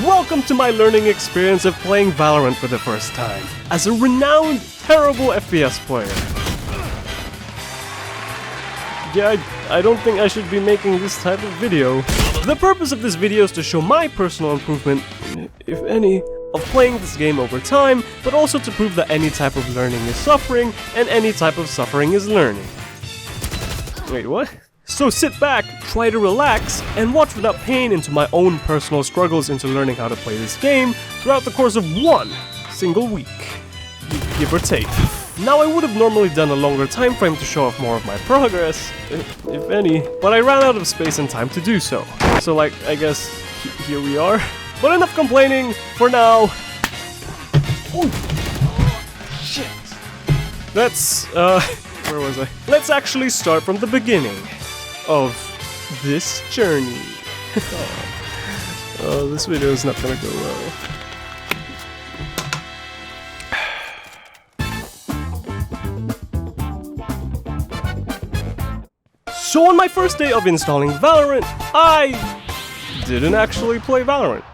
Welcome to my learning experience of playing Valorant for the first time, as a renowned, terrible FPS player. Yeah, I don't think I should be making this type of video. The purpose of this video is to show my personal improvement, if any, of playing this game over time, but also to prove that any type of learning is suffering, and any type of suffering is learning. Wait, what? So sit back, try to relax, and watch without pain into my own personal struggles into learning how to play this game throughout the course of one single week, give or take. Now I would have normally done a longer time frame to show off more of my progress, if any, but I ran out of space and time to do so. So I guess here we are. But enough complaining for now. Oh, shit. Let's, where was I? Let's actually start from the beginning of this journey. Oh, this video is not gonna go well. So on my first day of installing Valorant, I didn't actually play Valorant.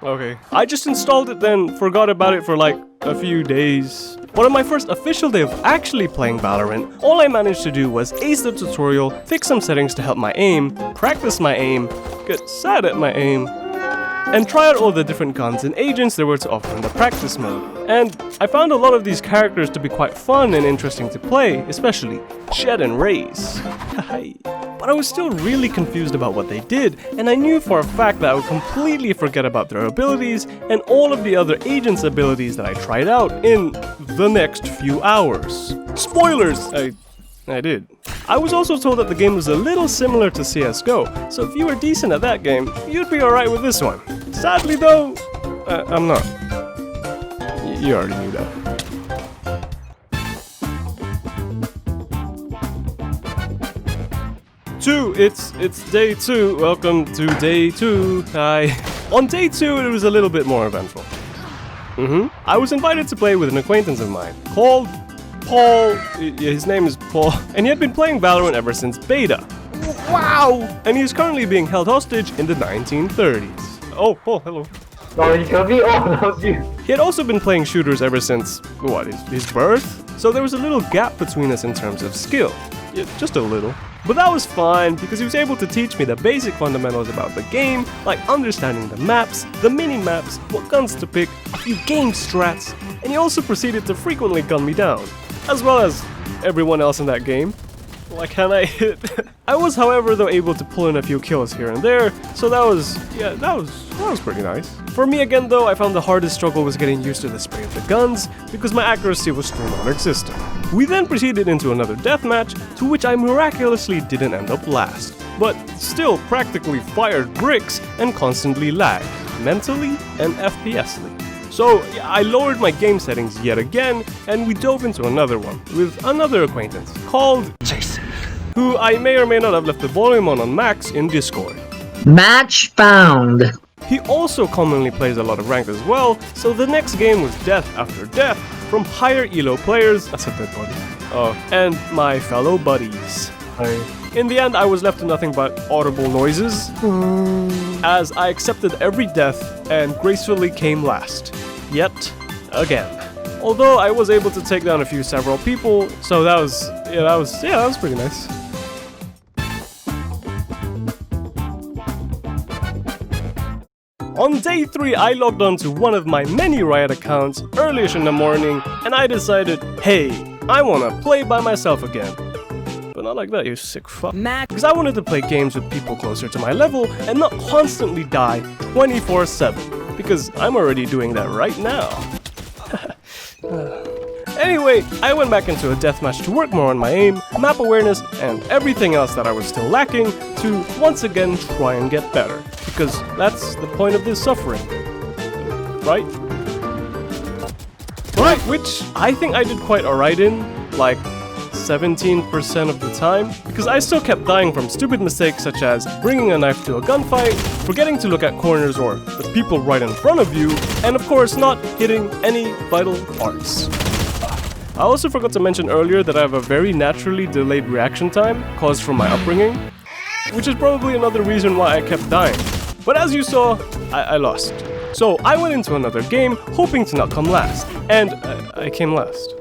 Okay, I just installed it then forgot about it for like a few days. But on my first official day of actually playing Valorant, all I managed to do was ace the tutorial, fix some settings to help my aim, practice my aim, get sad at my aim, and try out all the different guns and agents there were to offer in the practice mode. And I found a lot of these characters to be quite fun and interesting to play, especially Jett and Raze. But I was still really confused about what they did, and I knew for a fact that I would completely forget about their abilities and all of the other agents' abilities that I tried out in the next few hours. Spoilers! I did. I was also told that the game was a little similar to CSGO, so if you were decent at that game, you'd be alright with this one. Sadly though, I'm not. You already knew that. It's day 2. Welcome to day 2. Hi. On day 2, it was a little bit more eventful. I was invited to play with an acquaintance of mine called Paul. His name is Paul, and he had been playing Valorant ever since beta. Wow! And he is currently being held hostage in the 1930s. Oh, Paul, hello. Oh, you killed me? Oh, that was you. He had also been playing shooters ever since, what, his birth? So there was a little gap between us in terms of skill. Yeah, just a little. But that was fine, because he was able to teach me the basic fundamentals about the game, like understanding the maps, the mini-maps, what guns to pick, a few game strats, and he also proceeded to frequently gun me down, as well as everyone else in that game. Why can't I hit? I was, however, though able to pull in a few kills here and there, so that was pretty nice. For me again though, I found the hardest struggle was getting used to the spray of the guns, because my accuracy was still non-existent. We then proceeded into another deathmatch, to which I miraculously didn't end up last, but still practically fired bricks and constantly lagged, mentally and FPSly. So I lowered my game settings yet again, and we dove into another one, with another acquaintance, called Jason, who I may or may not have left the volume on max in Discord. Match found. He also commonly plays a lot of ranked as well, so the next game was death after death from higher elo players, that's a dead body, and my fellow buddies. In the end, I was left to nothing but audible noises, as I accepted every death and gracefully came last, yet again. Although I was able to take down several people, so that was pretty nice. On day 3, I logged on to one of my many Riot accounts early-ish in the morning, and I decided, hey, I wanna play by myself again. But not like that, you sick fuck. Because I wanted to play games with people closer to my level and not constantly die 24/7. Because I'm already doing that right now. Anyway, I went back into a deathmatch to work more on my aim, map awareness, and everything else that I was still lacking to once again try and get better. Because that's the point of this suffering. Right? Right, which I think I did quite alright in, like 17% of the time, because I still kept dying from stupid mistakes such as bringing a knife to a gunfight, forgetting to look at corners or the people right in front of you, and of course not hitting any vital parts. I also forgot to mention earlier that I have a very naturally delayed reaction time caused from my upbringing, which is probably another reason why I kept dying. But as you saw, I lost. So I went into another game hoping to not come last, and I came last.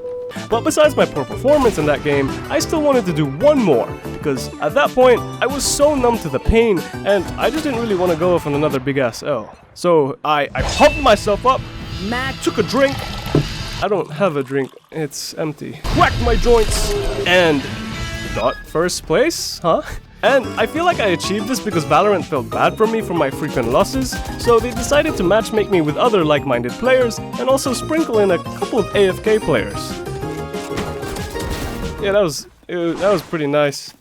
But besides my poor performance in that game, I still wanted to do one more, because at that point, I was so numb to the pain, and I just didn't really want to go off on another big-ass L. So I pumped myself up, took a drink. I don't have a drink, it's empty. Cracked my joints, and got first place, huh? And I feel like I achieved this because Valorant felt bad for me for my frequent losses, so they decided to matchmake me with other like-minded players and also sprinkle in a couple of AFK players. Yeah, that was pretty nice.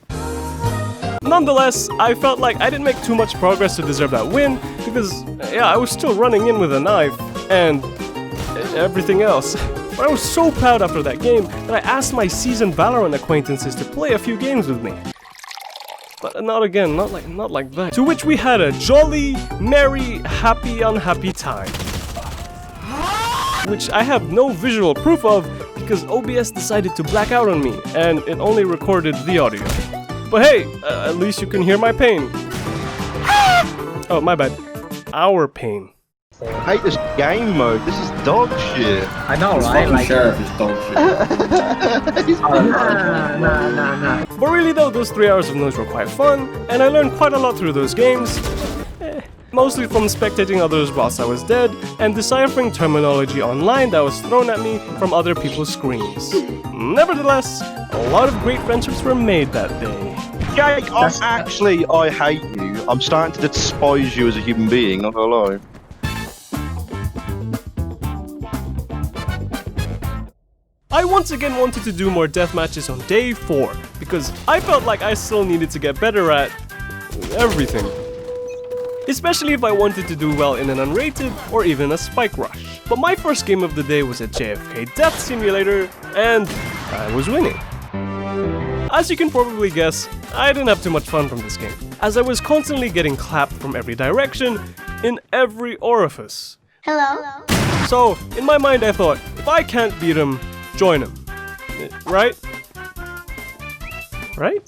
Nonetheless, I felt like I didn't make too much progress to deserve that win because, yeah, I was still running in with a knife and everything else. But I was so proud after that game that I asked my seasoned Valorant acquaintances to play a few games with me. But not again, not like that. To which we had a jolly, merry, happy, unhappy time. Which I have no visual proof of because OBS decided to black out on me and it only recorded the audio. But hey, at least you can hear my pain. Oh, my bad. Our pain. I hate this game mode. This is dog shit. I know, right? Like, Sheriff is dog shit. nah. But really though, those 3 hours of noise were quite fun, and I learned quite a lot through those games. Mostly from spectating others whilst I was dead, and deciphering terminology online that was thrown at me from other people's screens. Nevertheless, a lot of great friendships were made that day. Jake, I hate you. I'm starting to despise you as a human being, not gonna lie. I once again wanted to do more death matches on day 4, because I felt like I still needed to get better at everything. Especially if I wanted to do well in an unrated or even a spike rush. But my first game of the day was a JFK Death Simulator, and I was winning. As you can probably guess, I didn't have too much fun from this game, as I was constantly getting clapped from every direction, in every orifice. Hello? So, in my mind I thought, if I can't beat him, join him. Right? Right?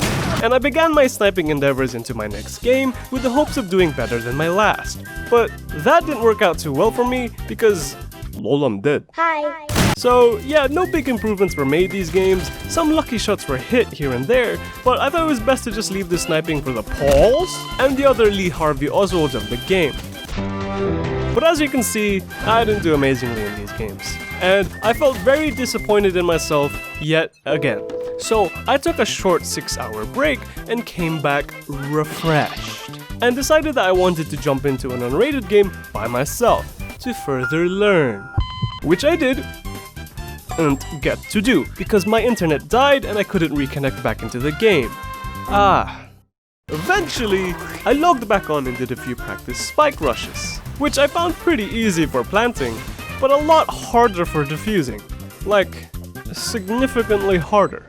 And I began my sniping endeavors into my next game with the hopes of doing better than my last. But that didn't work out too well for me because, lol, I'm dead. Hi. So yeah, no big improvements were made these games, some lucky shots were hit here and there, but I thought it was best to just leave the sniping for the Pauls and the other Lee Harvey Oswalds of the game. But as you can see, I didn't do amazingly in these games, and I felt very disappointed in myself yet again. So I took a short 6-hour break and came back refreshed, and decided that I wanted to jump into an unrated game by myself to further learn. Which I did, and get to do, because my internet died and I couldn't reconnect back into the game. Eventually, I logged back on and did a few practice spike rushes, which I found pretty easy for planting, but a lot harder for defusing. Like, significantly harder.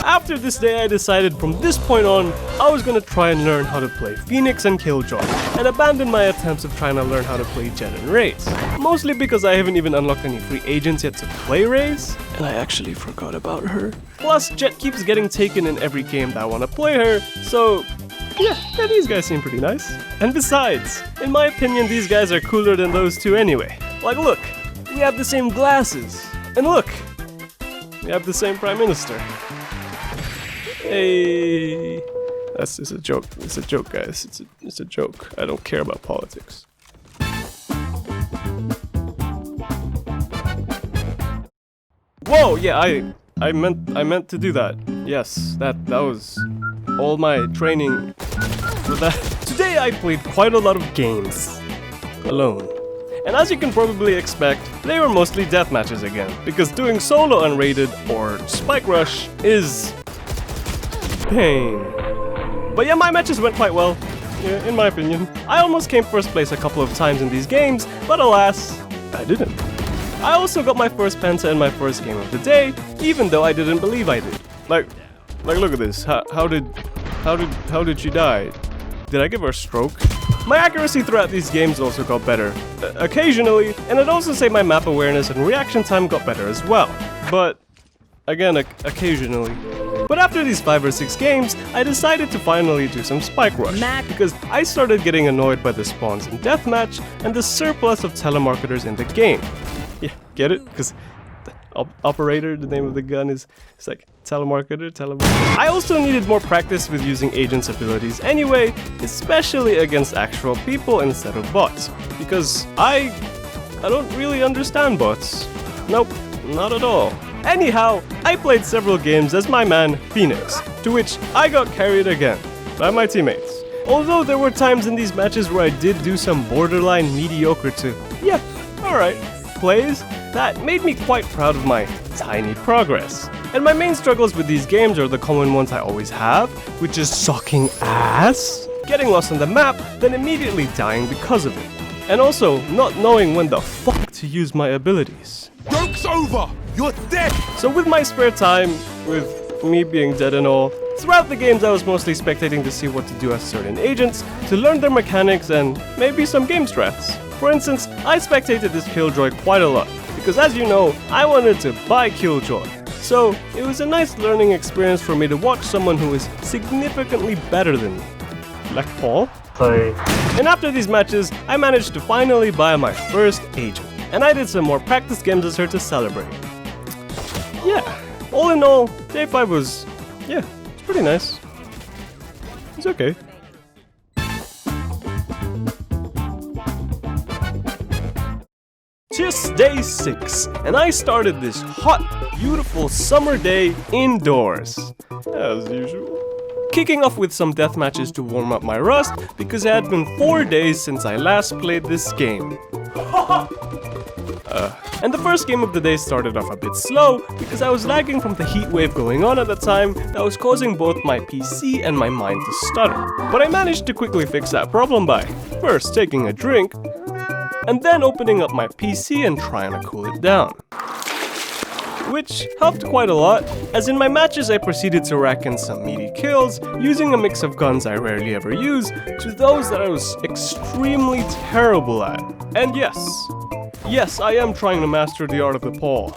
After this day, I decided from this point on, I was gonna try and learn how to play Phoenix and Killjoy, and abandon my attempts of trying to learn how to play Jet and Raze. Mostly because I haven't even unlocked any free agents yet to play Raze, and I actually forgot about her. Plus, Jet keeps getting taken in every game that I wanna play her, so yeah, these guys seem pretty nice. And besides, in my opinion, these guys are cooler than those two anyway. Like look, we have the same glasses, and look, we have the same Prime Minister. Hey, that's just a joke. It's a joke, guys. It's a joke. I don't care about politics. Whoa, yeah, I meant to do that. Yes, that was all my training for that. Today I played quite a lot of games alone. And as you can probably expect, they were mostly deathmatches again, because doing solo unrated or spike rush is pain. But yeah, my matches went quite well, yeah, in my opinion. I almost came first place a couple of times in these games, but alas, I didn't. I also got my first Penta in my first game of the day, even though I didn't believe I did. Like look at this. How did she die? Did I give her a stroke? My accuracy throughout these games also got better, occasionally, and I'd also say my map awareness and reaction time got better as well. But again, occasionally. But after these 5 or 6 games, I decided to finally do some Spike Rush, because I started getting annoyed by the spawns in Deathmatch and the surplus of telemarketers in the game. Yeah, get it? Because operator, the name of the gun is like telemarketer. I also needed more practice with using agents' abilities anyway, especially against actual people instead of bots, because I don't really understand bots. Nope, not at all. Anyhow, I played several games as my man Phoenix, to which I got carried again by my teammates. Although there were times in these matches where I did do some borderline mediocre to, yeah, alright, plays that made me quite proud of my tiny progress. And my main struggles with these games are the common ones I always have, which is sucking ass, getting lost on the map, then immediately dying because of it, and also not knowing when the fuck to use my abilities. Joke's over! You're dead! So with my spare time, with me being dead and all, throughout the games I was mostly spectating to see what to do as certain agents, to learn their mechanics and maybe some game strats. For instance, I spectated this Killjoy quite a lot, because as you know, I wanted to buy Killjoy. So it was a nice learning experience for me to watch someone who is significantly better than me. Like Paul? Sorry. And after these matches, I managed to finally buy my first agent. And I did some more practice games as her to celebrate. Yeah, all in all, day 5 was, yeah, it's pretty nice. It's okay. Just day 6, and I started this hot, beautiful summer day indoors, as usual. Kicking off with some death matches to warm up my rust, because it had been 4 days since I last played this game. And the first game of the day started off a bit slow, because I was lagging from the heat wave going on at the time that was causing both my PC and my mind to stutter. But I managed to quickly fix that problem by first taking a drink, and then opening up my PC and trying to cool it down. Which helped quite a lot, as in my matches I proceeded to rack in some meaty kills, using a mix of guns I rarely ever use, to those that I was extremely terrible at. And yes, I am trying to master the art of the paw.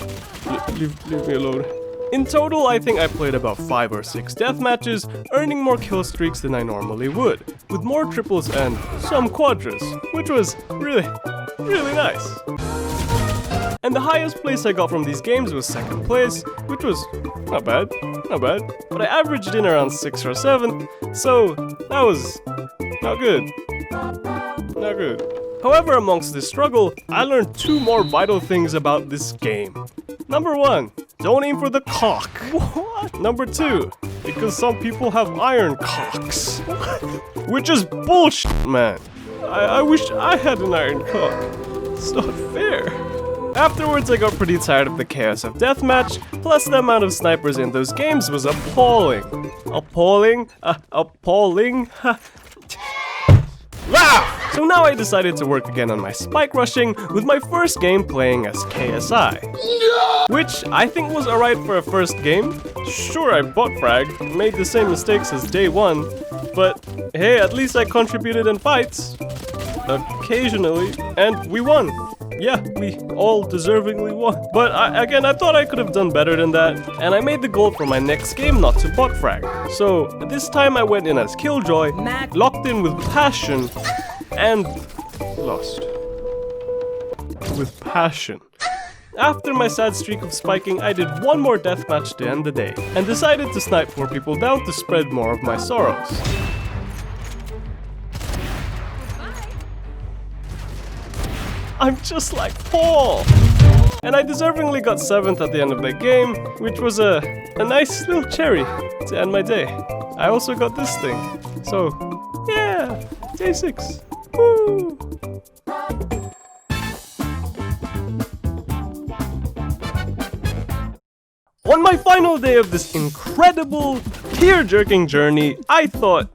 Leave me alone. In total, I think I played about 5 or 6 death matches, earning more kill streaks than I normally would, with more triples and some quadras, which was really nice. And the highest place I got from these games was 2nd place, which was not bad, but I averaged in around 6 or 7, so that was not good. However, amongst this struggle, I learned 2 more vital things about this game. Number 1, don't aim for the cock. What? Number 2, because some people have iron cocks. Which is bullshit, man. I wish I had an iron cock. It's not fair. Afterwards, I got pretty tired of the chaos of deathmatch, plus the amount of snipers in those games was appalling. Appalling? So now I decided to work again on my spike rushing, with my first game playing as KSI. No! Which I think was alright for a first game. Sure, I bot fragged, made the same mistakes as day 1, but hey, at least I contributed in fights. Occasionally, and we won. Yeah, we all deservingly won. But I thought I could have done better than that, and I made the goal for my next game not to bot frag. So this time I went in as Killjoy, locked in with passion, and lost. With passion. After my sad streak of spiking, I did 1 more deathmatch to end the day, and decided to snipe 4 people down to spread more of my sorrows. I'm just like Paul! And I deservingly got 7th at the end of the game, which was a nice little cherry to end my day. I also got this thing. So, yeah, day 6. Woo! On my final day of this incredible, tear-jerking journey, I thought,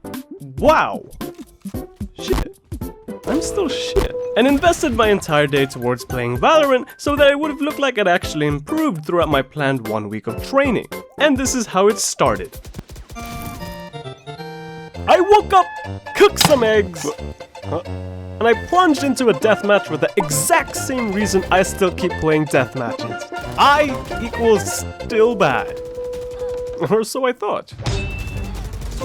wow, shit, I'm still shit. And invested my entire day towards playing Valorant so that it would have looked like I'd actually improved throughout my planned 1 week of training. And this is how it started. I woke up, cooked some eggs, and I plunged into a deathmatch for the exact same reason I still keep playing deathmatches. I equals still bad. Or so I thought.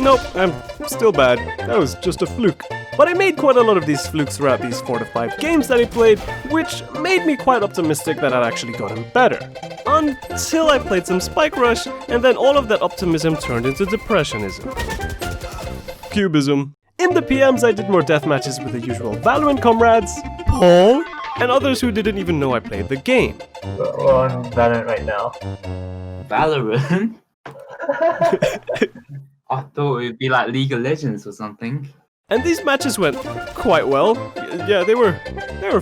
Nope, I'm still bad. That was just a fluke. But I made quite a lot of these flukes throughout these 4 to 5 games that I played, which made me quite optimistic that I'd actually gotten better. Until I played some Spike Rush, and then all of that optimism turned into depressionism. Cubism. In the PMs, I did more deathmatches with the usual Valorant comrades, Paul, and others who didn't even know I played the game. We're on Valorant right now. Valorant? I thought it would be like League of Legends or something. And these matches went quite well. Yeah, they were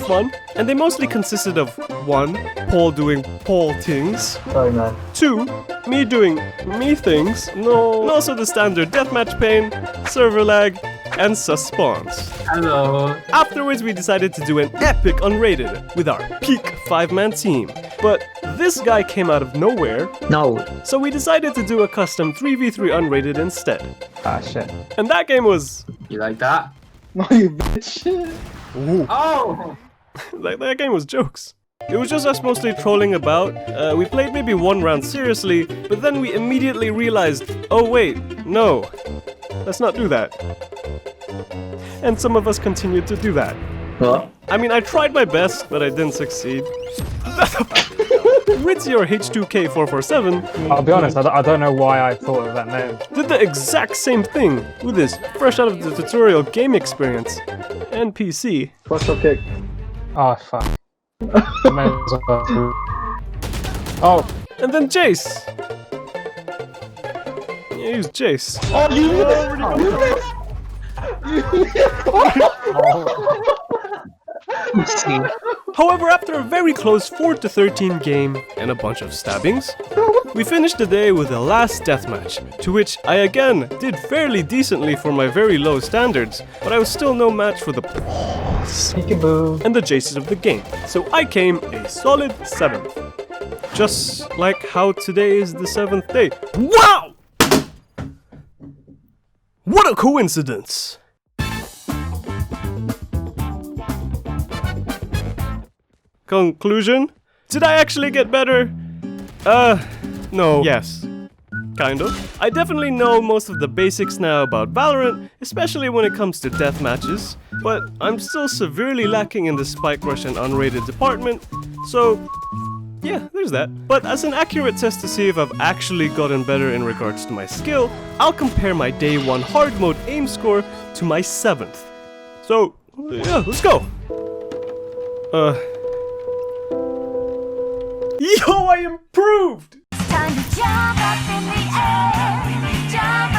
fun. And they mostly consisted of 1, Paul doing Paul things. Sorry, man. 2, me doing me things. No. And also the standard deathmatch pain, server lag, and sus spawns. Hello. Afterwards, we decided to do an epic unrated with our peak 5-man team. But this guy came out of nowhere, No. so we decided to do a custom 3v3 unrated instead. Ah, shit. And that game was... You like that? No, you bitch. Ooh. Oh! that game was jokes. It was just us mostly trolling about. We played maybe 1 round seriously, but then we immediately realized, oh wait, no, let's not do that. And some of us continued to do that. What? I mean, I tried my best, but I didn't succeed. Ritzy or H2K447 I'll be honest, I don't know why I thought of that name. did the exact same thing with this fresh out of the tutorial game experience and PC. First row kick. Oh, fuck. I may as well. Oh, And then Jace. Yeah, he was Jace. Oh, you missed! However, after a very close 4-13 game and a bunch of stabbings, we finished the day with the last deathmatch, to which I again did fairly decently for my very low standards, but I was still no match for the Pauls Peekaboo. and the Jaces of the game, so I came a solid 7th. Just like how today is the 7th day. Wow! What a coincidence! Conclusion? Did I actually get better? No. Yes. Kind of. I definitely know most of the basics now about Valorant, especially when it comes to death matches, but I'm still severely lacking in the Spike Rush and unrated department, so yeah, there's that. But as an accurate test to see if I've actually gotten better in regards to my skill, I'll compare my day 1 hard mode aim score to my 7th. So, yeah, let's go. Yo, I improved! Time to jump up in the air, jump